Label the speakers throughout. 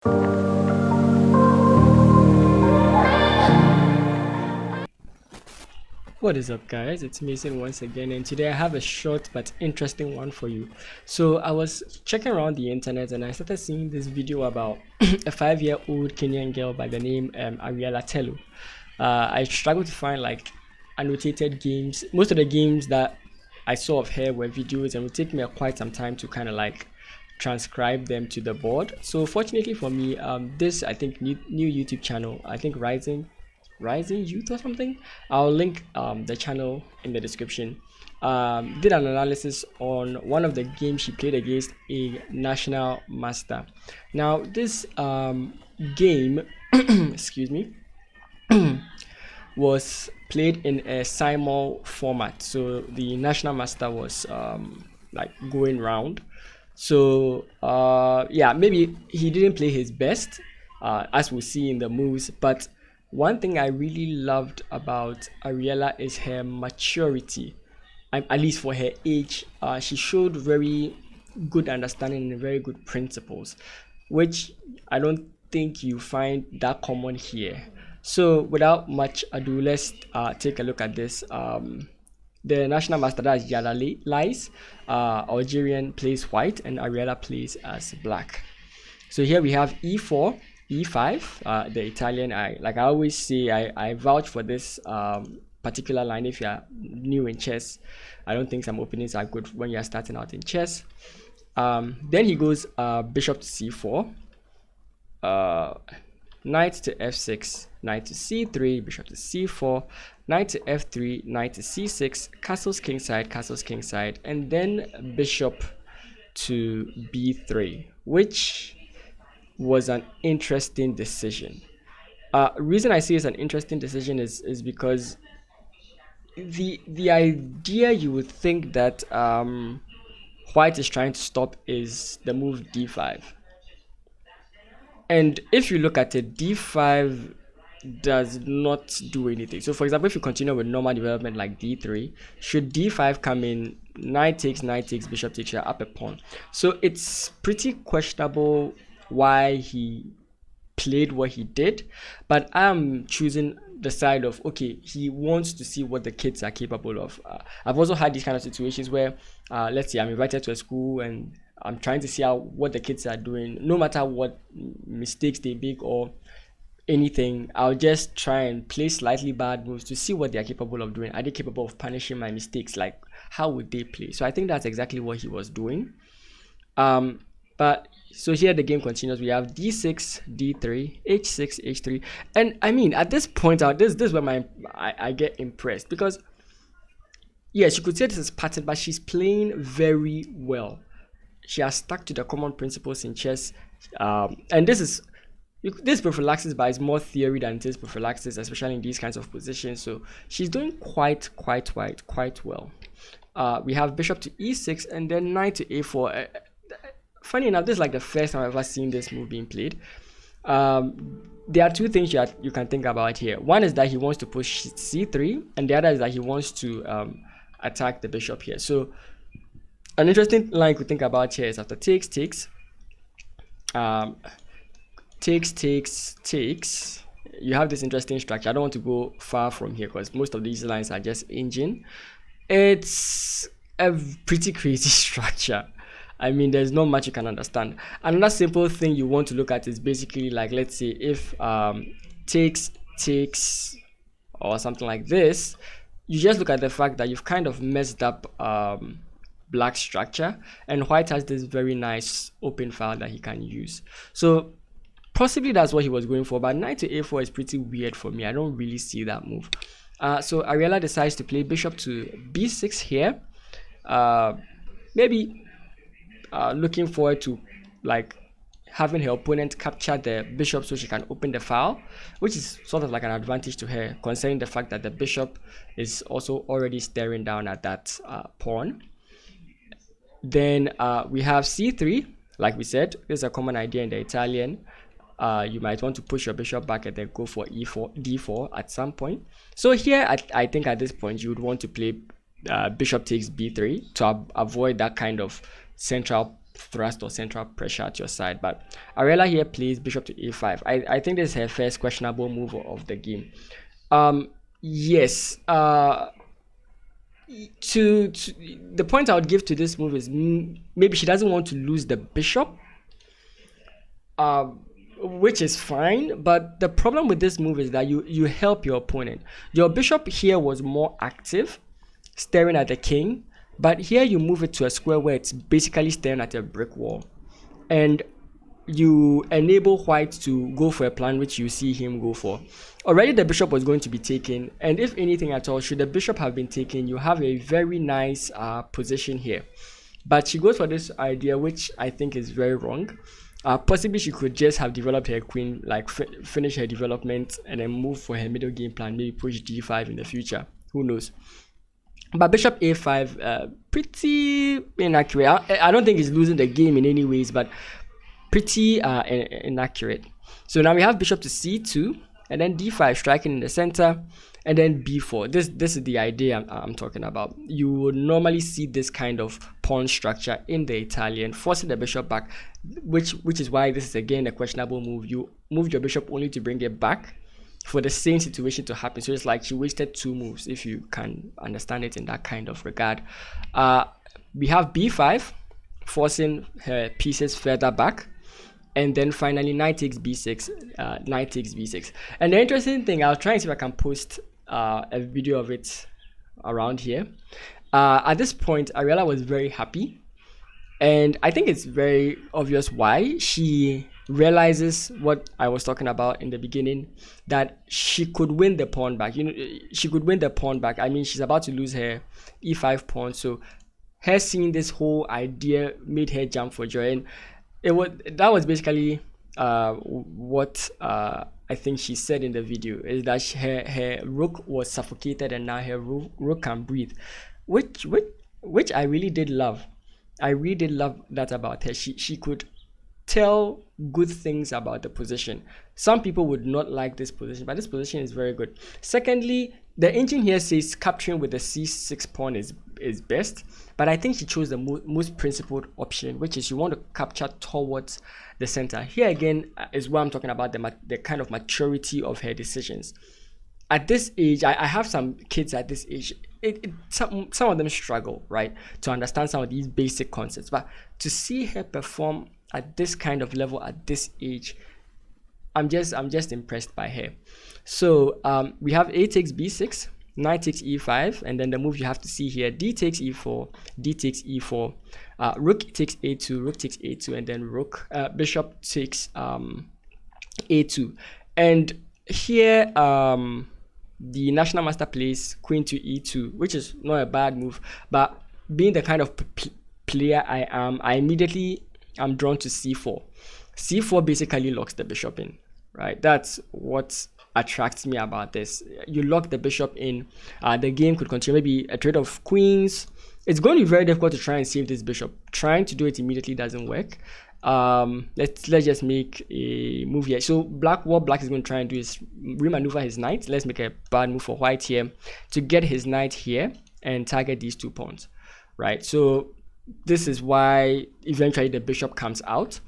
Speaker 1: What is up, guys? It's Mason once again, and today I have a short but interesting one for you. So I was checking around the internet and I started seeing this video about a 5-year-old Kenyan girl by the name Ariella Tello. I struggled to find like annotated games. Most of the games that I saw of her were videos, and it would take me quite some time to kind of like transcribe them to the board. So fortunately for me, this I think new YouTube channel, I think Rising Youth or something. I'll link the channel in the description. Did an analysis on one of the games she played against a national master. Now this game excuse me was played in a simul format, so the national master was like going round. So yeah, maybe he didn't play his best, as we see in the moves, but one thing I really loved about Ariella is her maturity. At least for her age, she showed very good understanding and very good principles, which I don't think you find that common here. So without much ado, let's take a look at this. The national master, that is Yada Lies, Algerian plays white and Ariella plays as black. So here we have e4, e5, the Italian. I always say, I vouch for this particular line. If you are new in chess, I don't think some openings are good when you are starting out in chess. Then he goes bishop to c4, knight to f6, knight to c3, bishop to c4, knight to f3, knight to c6, castles kingside, and then bishop to b3, which was an interesting decision. Reason I say it's an interesting decision is because the idea you would think that white is trying to stop is the move d5, and if you look at it, d5 does not do anything. So for example, if you continue with normal development like d3, should d5 come in, knight takes, bishop takes, you're up a pawn. So it's pretty questionable why he played what he did, but I'm choosing the side of, okay, he wants to see what the kids are capable of. I've also had these kind of situations where let's say I'm invited to a school and I'm trying to see what the kids are doing. No matter what mistakes they make or anything, I'll just try and play slightly bad moves to see what they are capable of doing. Are they capable of punishing my mistakes? Like, how would they play? So I think that's exactly what he was doing. But so here the game continues. We have d6, d3, h6, h3, and I mean at this point out, this is where I get impressed, because yes, you could say this is pattern, but she's playing very well. She has stuck to the common principles in chess, and this prophylaxis, but it's more theory than it is prophylaxis, especially in these kinds of positions. So she's doing quite well. We have bishop to e6 and then knight to a4. Funny enough, this is like the first time I've ever seen this move being played. There are two things you can think about here. One is that he wants to push c3, and the other is that he wants to attack the bishop here. So an interesting line to think about here is after takes, you have this interesting structure. I don't want to go far from here because most of these lines are just engine. It's a pretty crazy structure. I mean, there's not much you can understand. Another simple thing you want to look at is basically like, let's say if takes or something like this, you just look at the fact that you've kind of messed up black structure, and white has this very nice open file that he can use. So possibly that's what he was going for, but knight to a4 is pretty weird for me. I don't really see that move. So Ariella decides to play bishop to b6 here. Maybe looking forward to like having her opponent capture the bishop so she can open the file, which is sort of like an advantage to her, considering the fact that the bishop is also already staring down at that pawn. Then we have c3. Like we said, this is a common idea in the Italian. You might want to push your bishop back and then go for d4 at some point. So here I think at this point you would want to play bishop takes b3 to avoid that kind of central thrust or central pressure at your side. But Ariella here plays bishop to a5. I think this is her first questionable move of the game. Yes, to the point I would give to this move is maybe she doesn't want to lose the bishop, which is fine. But the problem with this move is that you help your opponent. Your bishop here was more active, staring at the king, but here you move it to a square where it's basically staring at a brick wall, and you enable white to go for a plan which you see him go for. Already the bishop was going to be taken, and if anything at all, should the bishop have been taken, you have a very nice position here. But she goes for this idea, which I think is very wrong. Possibly she could just have developed her queen, like finish her development and then move for her middle game plan, maybe push d5 in the future, who knows. But bishop a5, pretty inaccurate. I don't think he's losing the game in any ways, but pretty inaccurate. So now we have bishop to c2, and then d5 striking in the center, and then b4. This is the idea I'm talking about. You would normally see this kind of pawn structure in the Italian, forcing the bishop back, which is why this is again a questionable move. You moved your bishop only to bring it back for the same situation to happen. So it's like she wasted 2 moves, if you can understand it in that kind of regard. We have b5, forcing her pieces further back. And then finally knight takes b6, knight takes b6. And the interesting thing, I'll try and see if I can post a video of it around here. At this point, Ariella was very happy, and I think it's very obvious why. She realizes what I was talking about in the beginning, that she could win the pawn back. She could win the pawn back. I mean, she's about to lose her e5 pawn, so her seeing this whole idea made her jump for joy. And that was basically what I think she said in the video, is that her rook was suffocated and now her rook can breathe, which I really did love. I really did love that about her. She could tell good things about the position. Some people would not like this position, but this position is very good. Secondly, the engine here says capturing with the c6 pawn is best, but I think she chose the most principled option, which is you want to capture towards the center. Here again is where I'm talking about the kind of maturity of her decisions. At this age, I have some kids at this age. Some of them struggle, right, to understand some of these basic concepts, but to see her perform at this kind of level at this age, I'm just impressed by her. So we have a takes b6, knight takes e5, and then the move you have to see here: d takes e4, d takes e4, rook takes a2, rook takes a2, and then bishop takes a2. And here the national master plays queen to e2, which is not a bad move, but being the kind of player I am, I immediately am drawn to c4. c4 basically locks the bishop in, right? That's what attracts me about this. You lock the bishop in, the game could continue. Maybe a trade of queens. It's going to be very difficult to try and save this bishop. Trying to do it immediately doesn't work. Let's just make a move here. So what black is going to try and do is remaneuver his knight. Let's make a bad move for white here to get his knight here and target these 2 pawns, right? So this is why eventually the bishop comes out.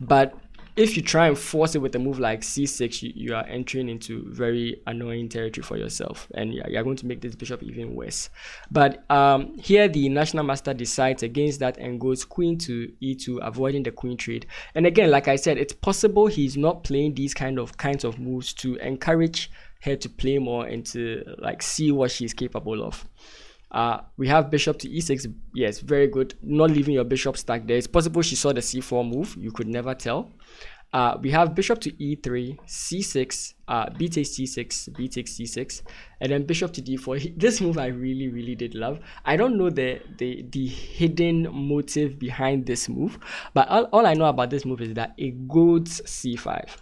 Speaker 1: But if you try and force it with a move like c6, you are entering into very annoying territory for yourself, and you're going to make this bishop even worse. But here the national master decides against that and goes queen to e2, avoiding the queen trade. And again, like I said, it's possible he's not playing these kinds of moves to encourage her to play more and to like see what she's capable of. We have bishop to e6. Yes, very good. Not leaving your bishop stuck there. It's possible she saw the c4 move. You could never tell. We have bishop to e3, c6, b takes c6, b takes c6, and then bishop to d4. This move I really did love. I don't know the hidden motive behind this move, but all I know about this move is that it goads c5,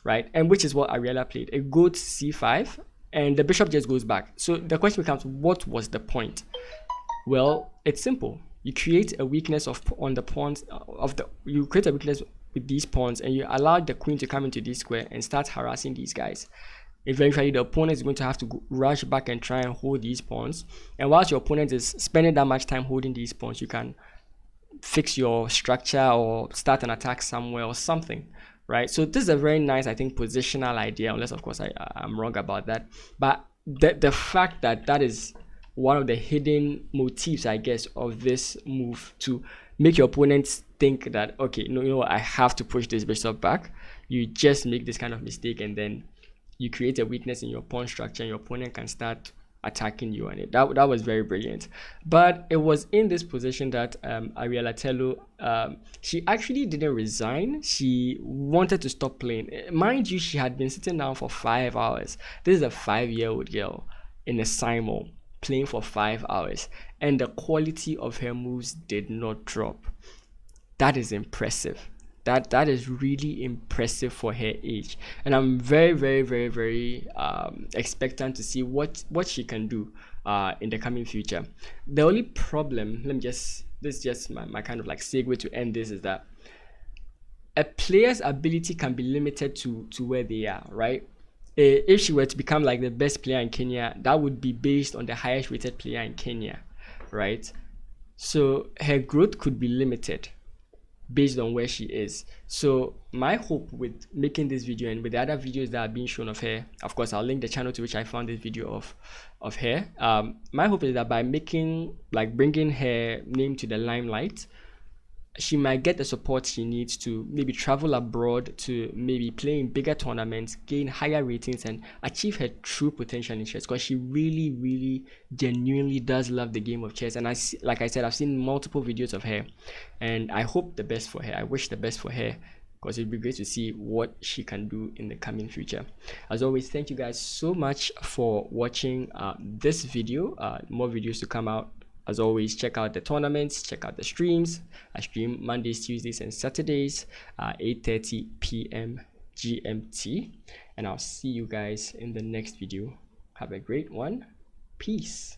Speaker 1: right? And which is what Ariella played. It goads c5, and the bishop just goes back. So the question becomes, what was the point? Well, it's simple. You create a weakness you create a weakness with these pawns, and you allow the queen to come into this square and start harassing these guys. Eventually the opponent is going to have to rush back and try and hold these pawns, and whilst your opponent is spending that much time holding these pawns, you can fix your structure or start an attack somewhere or something, right? So this is a very nice, I think, positional idea, unless of course I'm wrong about that. But the fact that that is one of the hidden motifs, I guess, of this move to make your opponents think that, okay, no, you know what, I have to push this bishop back. You just make this kind of mistake, and then you create a weakness in your pawn structure, and your opponent can start attacking you on it. That was very brilliant. But it was in this position that Ariella Tello, she actually didn't resign. She wanted to stop playing. Mind you, she had been sitting down for 5 hours. This is a 5-year-old girl in a simul playing for 5 hours, and the quality of her moves did not drop. That is impressive. That is really impressive for her age, and I'm very, very, very, very expectant to see what she can do in the coming future. The only problem, this is just my kind of like segue to end this, is that a player's ability can be limited to where they are, right? If she were to become like the best player in Kenya, that would be based on the highest rated player in Kenya, right? So her growth could be limited based on where she is. So my hope with making this video and with the other videos that are being shown of her, of course I'll link the channel to which I found this video of her, my hope is that by bringing her name to the limelight, she might get the support she needs to maybe travel abroad, to maybe play in bigger tournaments, gain higher ratings, and achieve her true potential in chess, because she really, really genuinely does love the game of chess. And like I said, I've seen multiple videos of her, and I hope the best for her. I wish the best for her, because it'd be great to see what she can do in the coming future. As always, thank you guys so much for watching this video. More videos to come out. As always, check out the tournaments, check out the streams. I stream Mondays, Tuesdays, and Saturdays, 8:30 p.m. GMT. And I'll see you guys in the next video. Have a great one. Peace.